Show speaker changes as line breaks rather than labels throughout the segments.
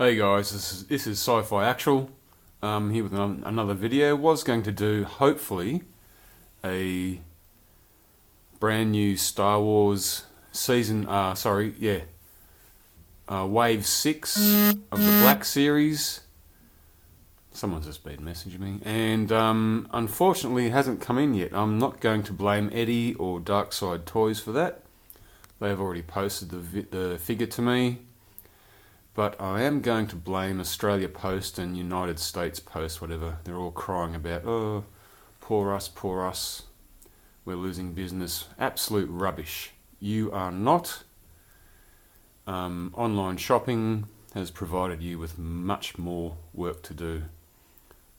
Hey guys, this is Sci-Fi Actual. Here with another video. Was going to do hopefully a brand new Star Wars season. Wave 6 of the Black series. Someone's just been messaging me, and unfortunately it hasn't come in yet. I'm not going to blame Eddie or Darkside Toys for that. They have already posted the figure to me. But I am going to blame Australia Post and United States Post, whatever. They're all crying about, oh, poor us, we're losing business. Absolute rubbish. You are not. Online shopping has provided you with much more work to do.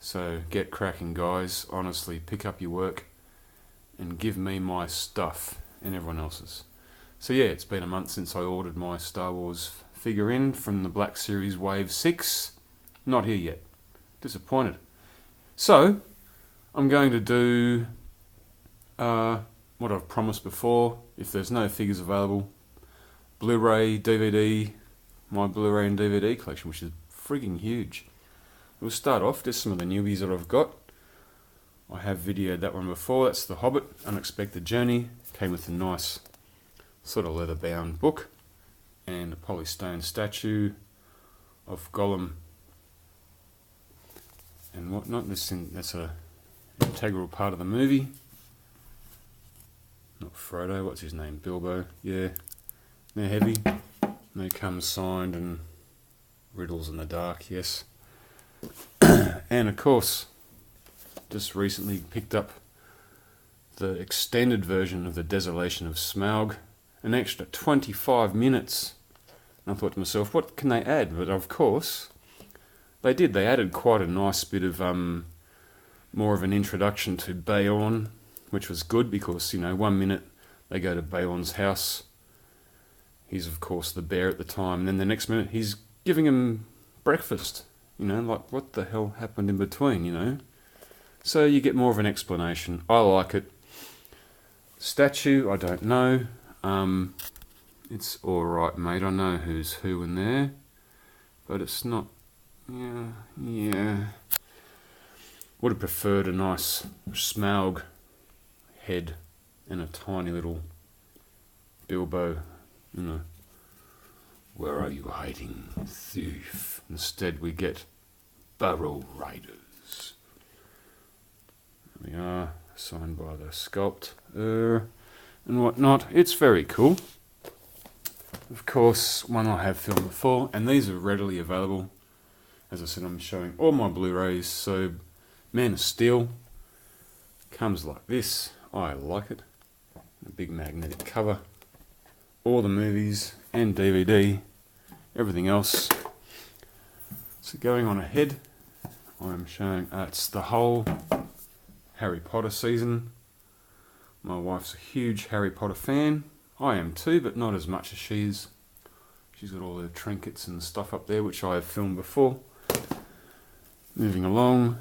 So get cracking, guys. Honestly, pick up your work and give me my stuff and everyone else's. So yeah, it's been a month since I ordered my Star Wars figure in from the Black Series Wave 6. Not here yet. Disappointed. So, I'm going to do what I've promised before. If there's no figures available, Blu-ray, DVD, my Blu-ray and DVD collection, which is frigging huge. We'll start off, just some of the newbies that I've got. I have videoed that one before. That's the Hobbit, Unexpected Journey. Came with a nice sort of leather-bound book and a polystone statue of Gollum and whatnot. That's an integral part of the movie. Not Frodo, what's his name? Bilbo. Yeah, they're heavy. They come signed and riddles in the dark, yes. And of course, just recently picked up the extended version of The Desolation of Smaug. An extra 25 minutes. And I thought to myself, what can they add? But of course, they did. They added quite a nice bit of more of an introduction to Bayon, which was good because, 1 minute they go to Bayon's house. He's, of course, the bear at the time. And then the next minute he's giving him breakfast. Like what the hell happened in between, So you get more of an explanation. I like it. Statue, I don't know. It's alright, mate. I know who's who in there, but it's not. Yeah. Would have preferred a nice Smaug head and a tiny little Bilbo, Where are you hiding, thief? Instead, we get Burrow Riders. There we are, signed by the sculptor and whatnot. It's very cool. Of course, one I have filmed before, and these are readily available. As I said, I'm showing all my Blu-rays. So, Man of Steel comes like this. I like it. A big magnetic cover. All the movies and DVD, everything else. So going on ahead, I'm showing it's the whole Harry Potter season. My wife's a huge Harry Potter fan. I am too, but not as much as she is. She's got all the trinkets and stuff up there, which I have filmed before. Moving along,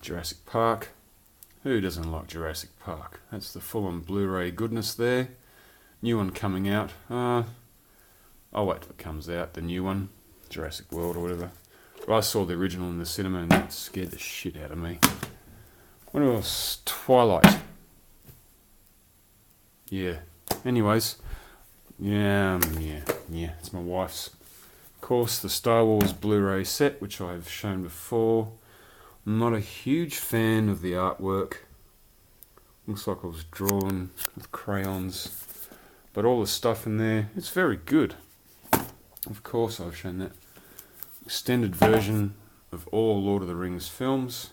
Jurassic Park. Who doesn't like Jurassic Park? That's the full-on Blu-ray goodness there. New one coming out. I'll wait till it comes out, the new one. Jurassic World or whatever. But I saw the original in the cinema and that scared the shit out of me. What else? Twilight. Yeah. Anyways, yeah, it's my wife's. Of course, the Star Wars Blu-ray set, which I've shown before. I'm not a huge fan of the artwork. Looks like it was drawn with crayons. But all the stuff in there, it's very good. Of course, I've shown that extended version of all Lord of the Rings films.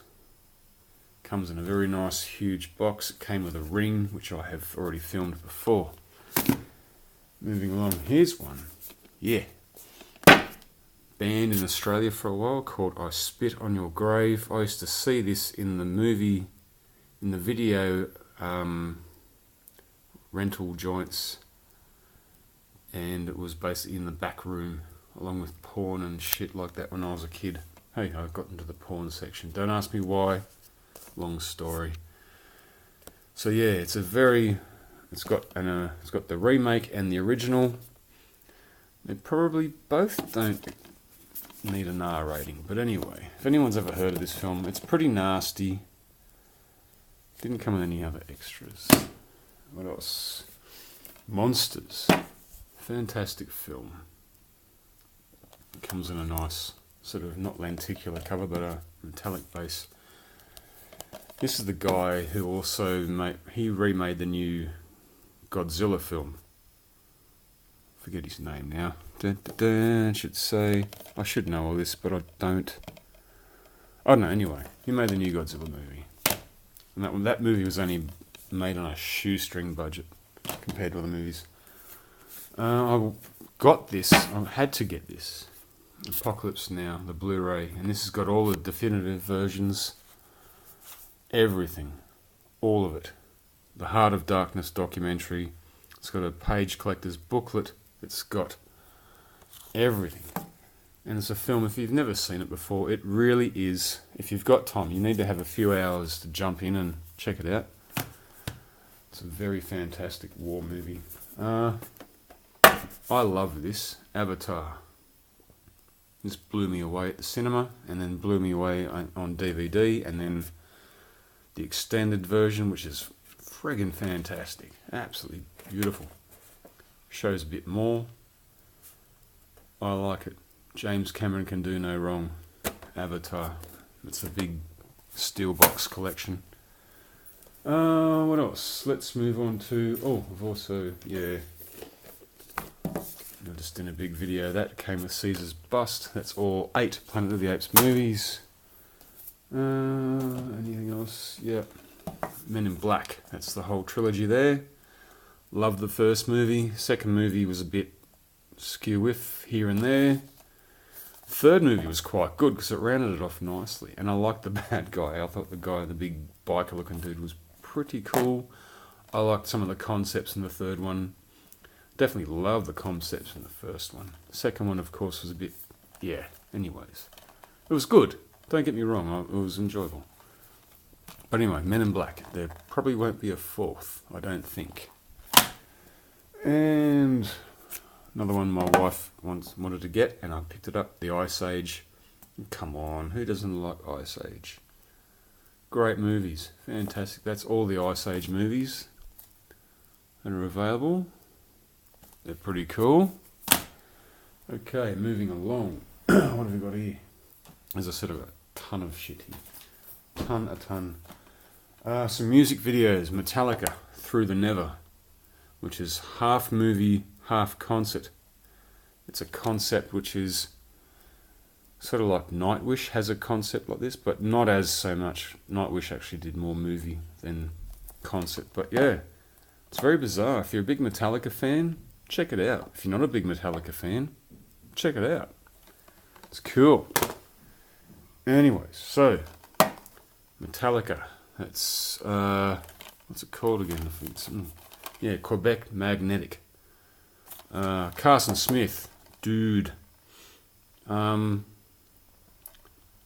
Comes in a very nice huge box. It came with a ring, which I have already filmed before. Moving along, here's one. Yeah. Banned in Australia for a while, called I Spit on Your Grave. I used to see this in the movie, in the video rental joints. And it was basically in the back room, along with porn and shit like that when I was a kid. Hey, I got into the porn section. Don't ask me why. Long story. So yeah, it's got the remake and the original. They probably both don't need an R rating. But anyway, if anyone's ever heard of this film, it's pretty nasty. Didn't come with any other extras. What else? Monsters. Fantastic film. It comes in a nice, sort of not lenticular cover, but a metallic base. This is the guy who also remade the new Godzilla film. Forget his name now. I should know all this, but I don't. I don't know, anyway. He made the new Godzilla movie. And that movie was only made on a shoestring budget compared to other movies. I got this. I had to get this. Apocalypse Now, the Blu-ray. And this has got all the definitive versions. Everything. All of it. The Heart of Darkness documentary. It's got a page collector's booklet. It's got everything. And it's a film, if you've never seen it before, it really is, if you've got time, you need to have a few hours to jump in and check it out. It's a very fantastic war movie. I love this. Avatar. This blew me away at the cinema, and then blew me away on DVD, and then the extended version, which is friggin' fantastic. Absolutely beautiful. Shows a bit more. I like it. James Cameron can do no wrong. Avatar. It's a big steelbox collection. What else? Let's move on to... Oh, I've also... Yeah. I just did a big video. That came with Caesar's Bust. That's all 8 Planet of the Apes movies. Anything else? Yeah. Men in Black. That's the whole trilogy there. Loved the first movie. Second movie was a bit skew-whiff here and there. Third movie was quite good because it rounded it off nicely. And I liked the bad guy. I thought the guy, the big biker-looking dude, was pretty cool. I liked some of the concepts in the third one. Definitely loved the concepts in the first one. The second one, of course, was a bit... Yeah, anyways. It was good. Don't get me wrong. It was enjoyable. But anyway, Men in Black. There probably won't be a fourth, I don't think. And... another one my wife wanted to get, and I picked it up, the Ice Age. Come on, who doesn't like Ice Age? Great movies, fantastic. That's all the Ice Age movies that are available. They're pretty cool. Okay, moving along. What have we got here? As I said, I've got a ton of shit here. A ton. Some music videos. Metallica, Through the Never, which is half movie, half concert. It's a concept which is sort of like Nightwish has a concept like this, but not as so much. Nightwish actually did more movie than concert. But yeah, it's very bizarre. If you're a big Metallica fan, check it out. If you're not a big Metallica fan, check it out. It's cool. Anyways, so Metallica. That's what's it called again? Yeah, Quebec Magnetic. Carson Smith, dude.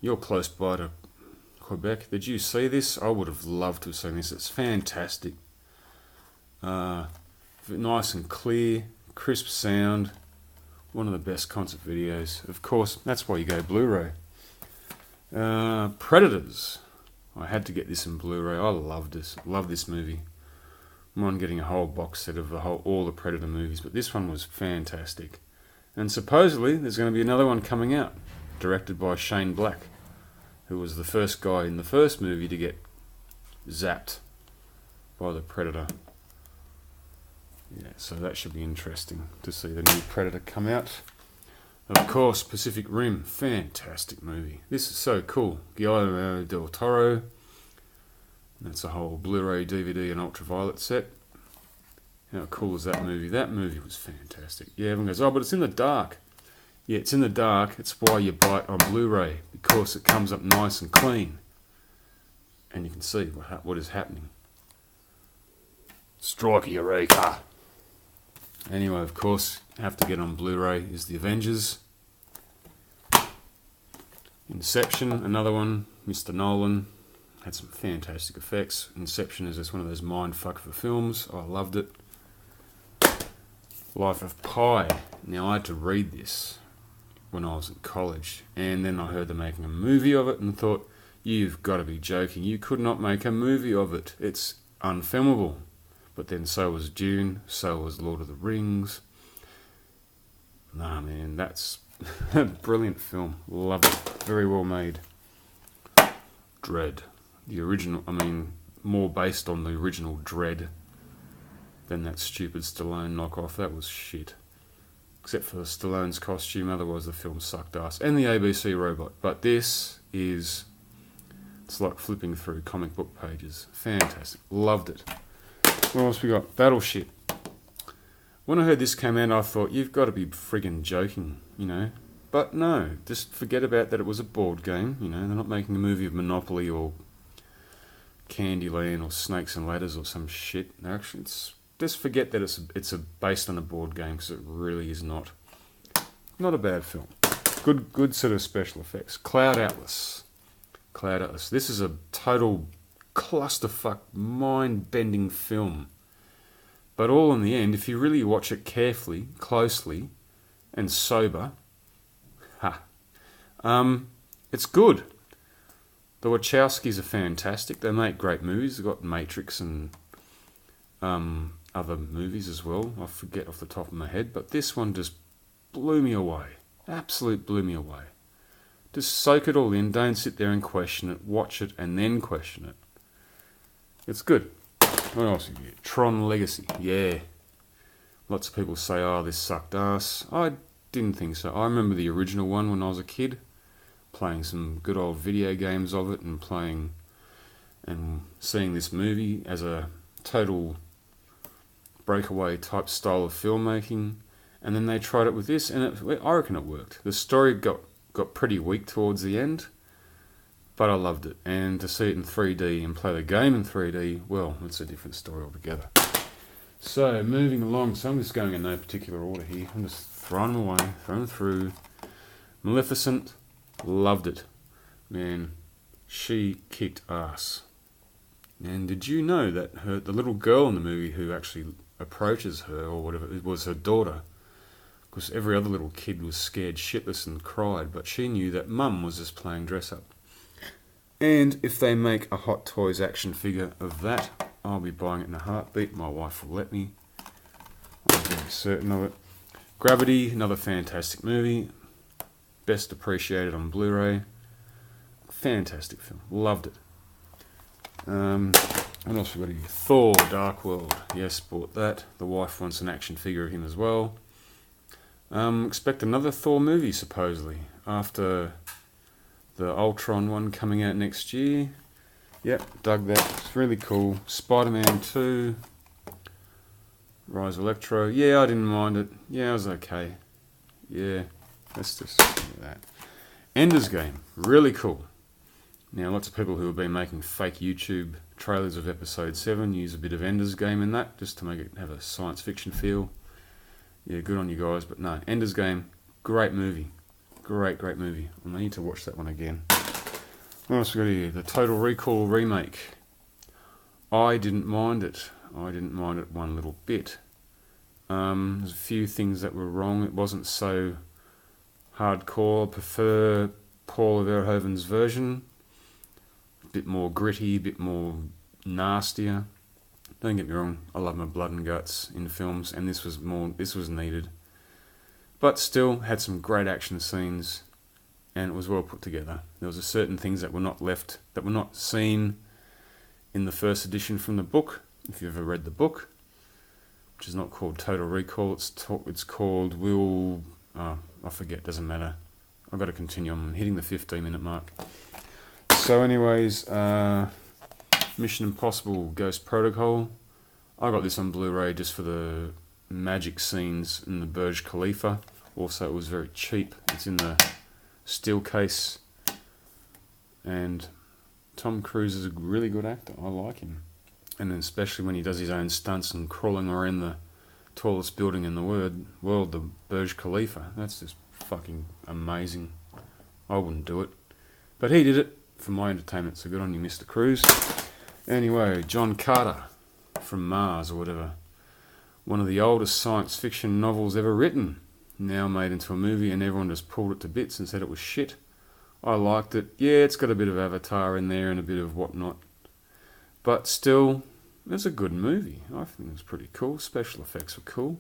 You're close by to Quebec. Did you see this? I would have loved to have seen this. It's fantastic. Nice and clear, crisp sound. One of the best concert videos. Of course, that's why you go Blu-ray. Predators. I had to get this in Blu-ray. I love this movie. I'm on getting a whole box set of all the Predator movies, but this one was fantastic. And supposedly there's going to be another one coming out, directed by Shane Black, who was the first guy in the first movie to get zapped by the Predator. Yeah, so that should be interesting to see the new Predator come out. Of course, Pacific Rim, fantastic movie. This is so cool. Guillermo del Toro. That's a whole Blu-ray, DVD and ultraviolet set. How cool is that movie? That movie was fantastic. Yeah, everyone goes, oh, but it's in the dark. Yeah, it's in the dark. It's why you buy it on Blu-ray, because it comes up nice and clean. And you can see what is happening. Strike Eureka! Anyway, of course, have to get on Blu-ray is The Avengers. Inception, another one. Mr. Nolan. Had some fantastic effects. Inception is just one of those mindfuck for films. I loved it. Life of Pi. Now I had to read this. when I was in college, and then I heard they're making a movie of it and thought, you've got to be joking, you could not make a movie of it, it's unfilmable. But then so was Dune, so was Lord of the Rings. Nah, man, that's a brilliant film. Love it. Very well made. Dread. The original, more based on the original Dread than that stupid Stallone knockoff. That was shit. Except for Stallone's costume, otherwise the film sucked ass. And the ABC robot. But this is... it's like flipping through comic book pages. Fantastic. Loved it. What else we got? Battleship. When I heard this came out, I thought, you've got to be friggin' joking, But no, just forget about that it was a board game, They're not making a movie of Monopoly or Candyland or Snakes and Ladders or some shit. They're actually, just forget that it's based on a board game, because it really is not. Not a bad film. Good sort of special effects. Cloud Atlas. This is a total clusterfuck, mind-bending film. But all in the end, if you really watch it carefully, closely, and sober, it's good. The Wachowskis are fantastic. They make great movies. They've got Matrix and other movies as well. I forget off the top of my head, but this one just blew me away. Absolutely blew me away. Just soak it all in. Don't sit there and question it. Watch it and then question it. It's good. What else have you got? Tron Legacy. Yeah. Lots of people say, oh, this sucked ass. I didn't think so. I remember the original one when I was a kid, playing some good old video games of it and playing and seeing this movie as a total breakaway type style of filmmaking. And then they tried it with this, and I reckon it worked. The story got pretty weak towards the end, but I loved it. And to see it in 3D and play the game in 3D, well, it's a different story altogether. So, moving along. So I'm just going in no particular order here. I'm just throwing them away, throwing them through. Maleficent, loved it. Man, she kicked ass. And did you know that the little girl in the movie who actually approaches her, or whatever, it was her daughter, because every other little kid was scared shitless and cried, but she knew that Mum was just playing dress up. And if they make a Hot Toys action figure of that, I'll be buying it in a heartbeat. My wife will let me. I'm very certain of it. Gravity, another fantastic movie. Best appreciated on Blu-ray. Fantastic film. Loved it. What else we got here? Thor, Dark World. Yes, bought that. The wife wants an action figure of him as well. Expect another Thor movie, supposedly, after the Ultron one coming out next year. Yep, dug that. It's really cool. Spider-Man 2. Rise of Electro. Yeah, I didn't mind it. Yeah, it was okay. Yeah, let's just do that. Ender's Game. Really cool. Now, lots of people who have been making fake YouTube trailers of Episode 7 use a bit of Ender's Game in that, just to make it have a science fiction feel. Yeah, good on you guys, but no, Ender's Game, great movie. Great movie. I need to watch that one again. What else we got here? The Total Recall remake. I didn't mind it. I didn't mind it one little bit. There's a few things that were wrong. It wasn't so hardcore. I prefer Paul Verhoeven's version. A bit more gritty, a bit more nastier. Don't get me wrong, I love my blood and guts in films, and this was needed. But still, had some great action scenes, and it was well put together. There was certain things that were not seen in the first edition from the book, if you ever read the book, which is not called Total Recall, it's called I forget, doesn't matter. I've got to continue, I'm hitting the 15-minute mark. So anyways, Mission Impossible Ghost Protocol. I got this on Blu-ray just for the magic scenes in the Burj Khalifa. Also, it was very cheap. It's in the steel case. And Tom Cruise is a really good actor. I like him. And then especially when he does his own stunts and crawling around the tallest building in the world, the Burj Khalifa. That's just fucking amazing. I wouldn't do it. But he did it for my entertainment, so good on you, Mr. Cruise. Anyway, John Carter from Mars or whatever. One of the oldest science fiction novels ever written. now made into a movie, and everyone just pulled it to bits and said it was shit. I liked it. Yeah, it's got a bit of Avatar in there and a bit of whatnot. But still, it's a good movie. I think it was pretty cool. Special effects were cool.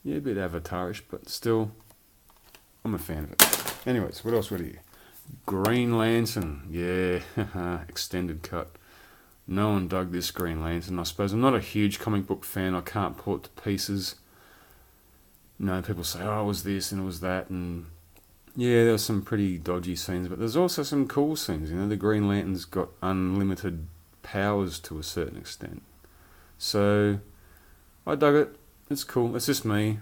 Yeah, a bit Avatar-ish, but still, I'm a fan of it. Anyways, what else we got here? Green Lantern. Yeah, extended cut. No one dug this Green Lantern. I suppose I'm not a huge comic book fan. I can't pull it to pieces. No, people say, oh, it was this and it was that, and yeah, there were some pretty dodgy scenes, but there's also some cool scenes. You know, the Green Lantern's got unlimited powers to a certain extent. So, I dug it. It's cool. It's just me.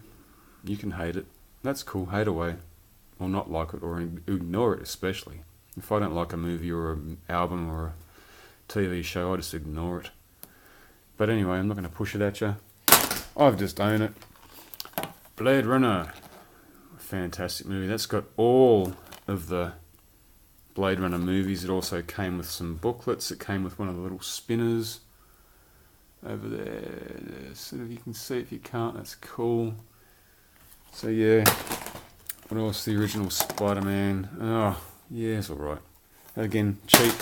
You can hate it. That's cool. Hate away. Or not like it, or ignore it especially. If I don't like a movie or an album or a TV show, I just ignore it. But anyway, I'm not going to push it at you. I've just owned it. Blade Runner. Fantastic movie. That's got all of the Blade Runner movies. It also came with some booklets. It came with one of the little spinners over there. So you can see if you can't. That's cool. So yeah. What else? The original Spider-Man. Oh, yeah, it's alright. Again, cheap.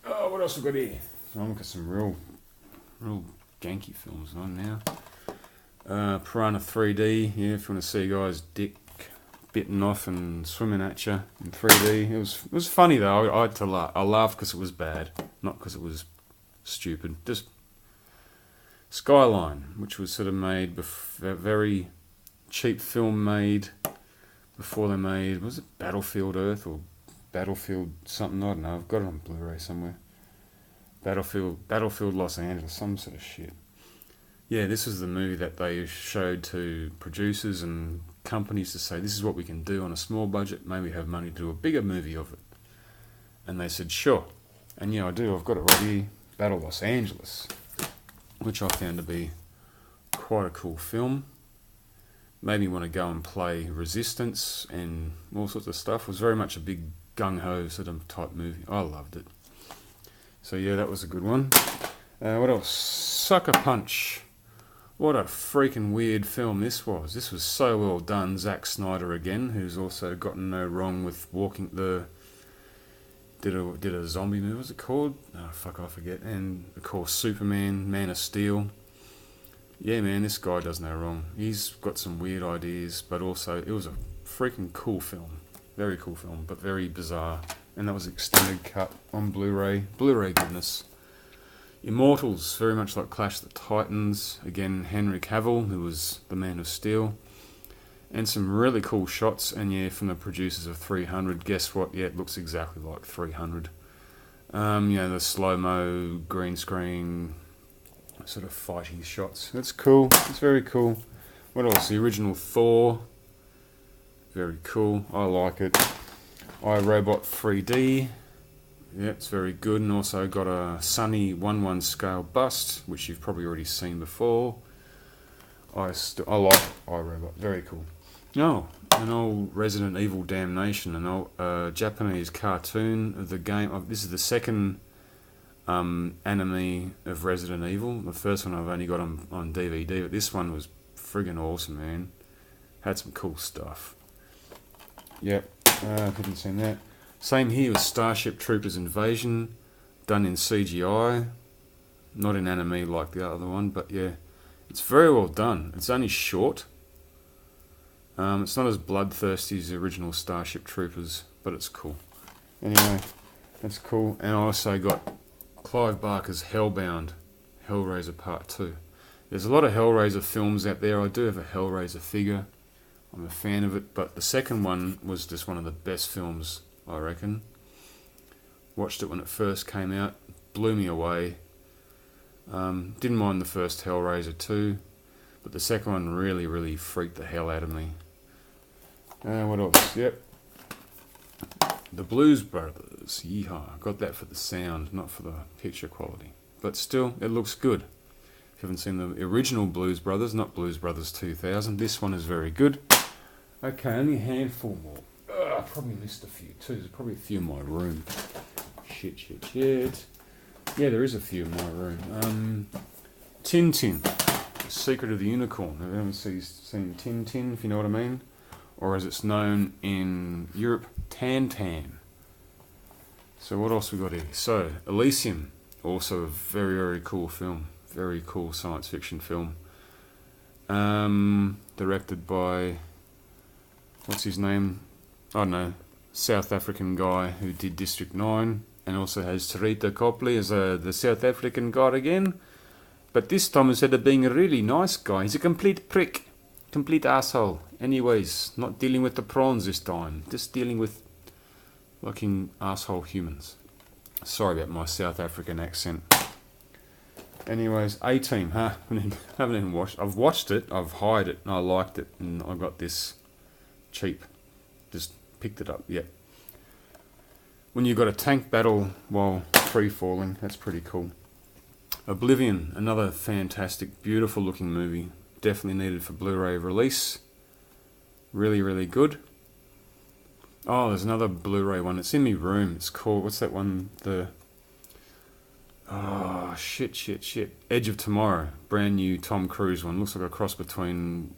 Oh, what else we got here? Oh, look at some real ganky films on now. Piranha 3D. Yeah, if you want to see a guy's dick bitten off and swimming at you in 3D. It was funny though. I had to laugh. I laughed because it was bad, not because it was stupid. Just Skyline, which was sort of made very cheap film made before they made, was it Battlefield Earth or Battlefield something? I don't know. I've got it on Blu-ray somewhere. Battlefield Los Angeles, some sort of shit. Yeah, this is the movie that they showed to producers and companies to say, this is what we can do on a small budget, maybe have money to do a bigger movie of it. And they said, sure. And yeah, I do. I've got it right here, Battle Los Angeles, which I found to be quite a cool film. Made me want to go and play Resistance and all sorts of stuff. It was very much a big gung-ho sort of type movie. I loved it. So yeah, that was a good one. What else? Sucker Punch. What a freaking weird film this was. This was so well done. Zack Snyder again, who's also gotten no wrong with did a zombie movie. What was it called? Oh fuck, I forget. And of course Superman, Man of Steel. Yeah, man, this guy does no wrong. He's got some weird ideas, but also it was a freaking cool film. Very cool film, but very bizarre. And that was extended cut on Blu-ray. Blu-ray goodness. Immortals, very much like Clash of the Titans. Again, Henry Cavill, who was the Man of Steel. And some really cool shots. And yeah, from the producers of 300. Guess what? Yeah, it looks exactly like 300. You know, the slow-mo, green screen, sort of fighting shots. That's cool. It's very cool. What else? The original Thor. Very cool. I like it. iRobot 3D. Yeah, it's very good. And also got a Sunny 1/1 scale bust, which you've probably already seen before. I like iRobot. Very cool. Oh, an old Resident Evil Damnation, an old Japanese cartoon of the game. This is the second anime of Resident Evil. The first one I've only got on DVD, but this one was friggin' awesome, man. Had some cool stuff. Yep, haven't seen that. Same here with Starship Troopers Invasion, done in CGI, not in anime like the other one, but yeah, it's very well done. It's only short. It's not as bloodthirsty as the original Starship Troopers, but it's cool. Anyway, that's cool. And I also got Clive Barker's Hellbound, Hellraiser Part 2. There's a lot of Hellraiser films out there. I do have a Hellraiser figure. I'm a fan of it, but the second one was just one of the best films, I reckon. Watched it when it first came out, blew me away. Didn't mind the first Hellraiser 2, but the second one really, really freaked the hell out of me. What else? Yep. The Blues Brothers. Yeehaw. Got that for the sound, not for the picture quality. But still, it looks good. If you haven't seen the original Blues Brothers, not Blues Brothers 2000, this one is very good. Okay, only a handful more. I probably missed a few too. There's probably a few in my room. Shit. Yeah, there is a few in my room. Tintin. Secret of the Unicorn. Have you ever seen Tintin, if you know what I mean? Or as it's known in Europe, Tantan. So what else we got here? So, Elysium, also a very, very cool film. Very cool science fiction film. Directed by, what's his name? I don't know, South African guy who did District 9, and also has Sarita Copley as the South African guy again. But this time, instead of being a really nice guy, he's a complete prick. Complete asshole. Anyways, not dealing with the prawns this time. Just dealing with fucking asshole humans. Sorry about my South African accent. Anyways, A-Team, huh? Haven't even watched. I've watched it, I've hired it, and I liked it, and I got this cheap. Just picked it up, yeah. When you've got a tank battle while free falling, that's pretty cool. Oblivion, another fantastic, beautiful looking movie. Definitely needed for Blu-ray release. Really, really good. Oh, there's another Blu-ray one. It's in my room. It's called, what's that one? Oh, shit. Edge of Tomorrow. Brand new Tom Cruise one. Looks like a cross between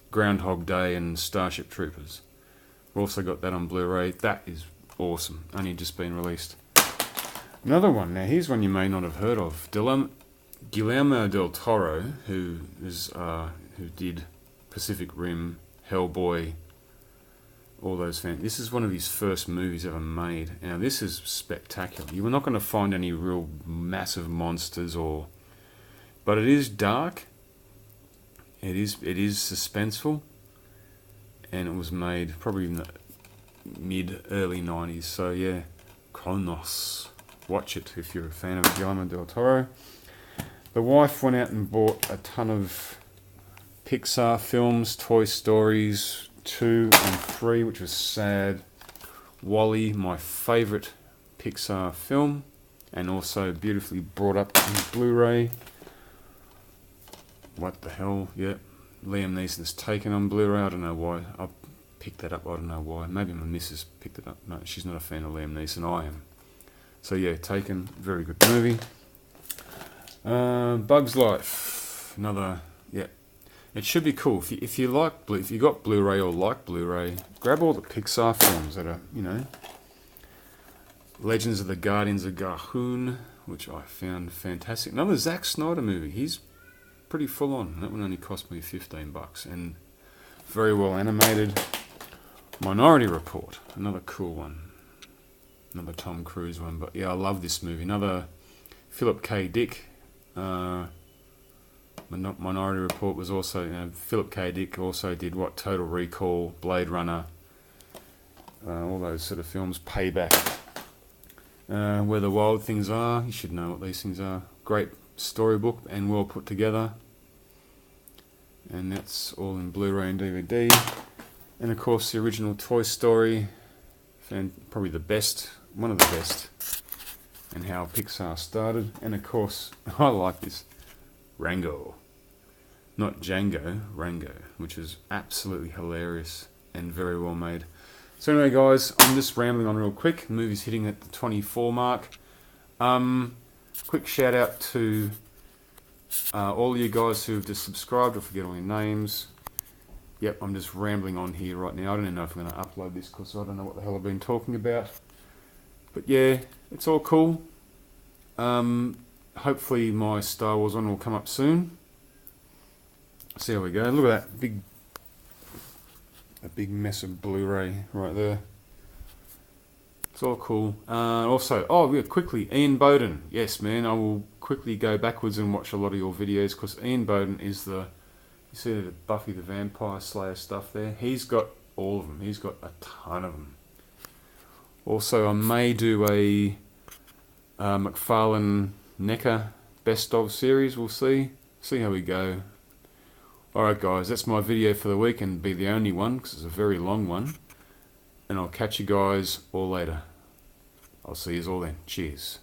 Groundhog Day and Starship Troopers. We've also got that on Blu-ray. That is awesome. Only just been released. Another one. Now, here's one you may not have heard of. Guillermo del Toro, who did Pacific Rim, Hellboy, all those fans. This is one of his first movies ever made. Now, this is spectacular. You are not going to find any real massive monsters, but it is dark. It is suspenseful, and it was made probably in the mid-early 90s. So yeah, Kronos. Watch it if you're a fan of Guillermo del Toro. The wife went out and bought a ton of Pixar films, Toy Stories 2 and 3, which was sad. WALL-E, my favourite Pixar film, and also beautifully brought up on Blu-ray. What the hell? Yep. Liam Neeson's Taken on Blu-ray. I don't know why. I picked that up. I don't know why. Maybe my missus picked it up. No, she's not a fan of Liam Neeson. I am. So yeah, Taken. Very good movie. Bug's Life. Another. Yeah. It should be cool. If you got Blu-ray or like Blu-ray, grab all the Pixar films that are, Legends of the Guardians of Gahun, which I found fantastic. Another Zack Snyder movie. He's pretty full on. That one only cost me $15, and very well animated. Minority Report, another cool one. Another Tom Cruise one, but yeah, I love this movie. Another Philip K. Dick. Minority Report was also, Philip K. Dick also did Total Recall, Blade Runner, all those sort of films. Payback, Where the Wild Things Are. You should know what these things are. Great storybook and well put together. And that's all in Blu-ray and DVD. And of course the original Toy Story, probably the best, one of the best, and how Pixar started. And of course, I like this, Rango. Not Django, Rango, which is absolutely hilarious and very well made. So anyway guys, I'm just rambling on real quick. The movie's hitting at the 24 mark. Quick shout out to all you guys who've just subscribed. I forget all your names. Yep, I'm just rambling on here right now. I don't even know if I'm going to upload this because I don't know what the hell I've been talking about. But yeah, it's all cool. Hopefully my Star Wars one will come up soon. See how we go. Look at that big mess of Blu-ray right there. It's all cool. Also, quickly, Ian Bowden. Yes, man, I will quickly go backwards and watch a lot of your videos because Ian Bowden is you see the Buffy the Vampire Slayer stuff there? He's got all of them. He's got a ton of them. Also, I may do a McFarlane NECA best of series. We'll see. See how we go. Alright guys, that's my video for the week, and be the only one because it's a very long one. And I'll catch you guys all later. I'll see you all then. Cheers.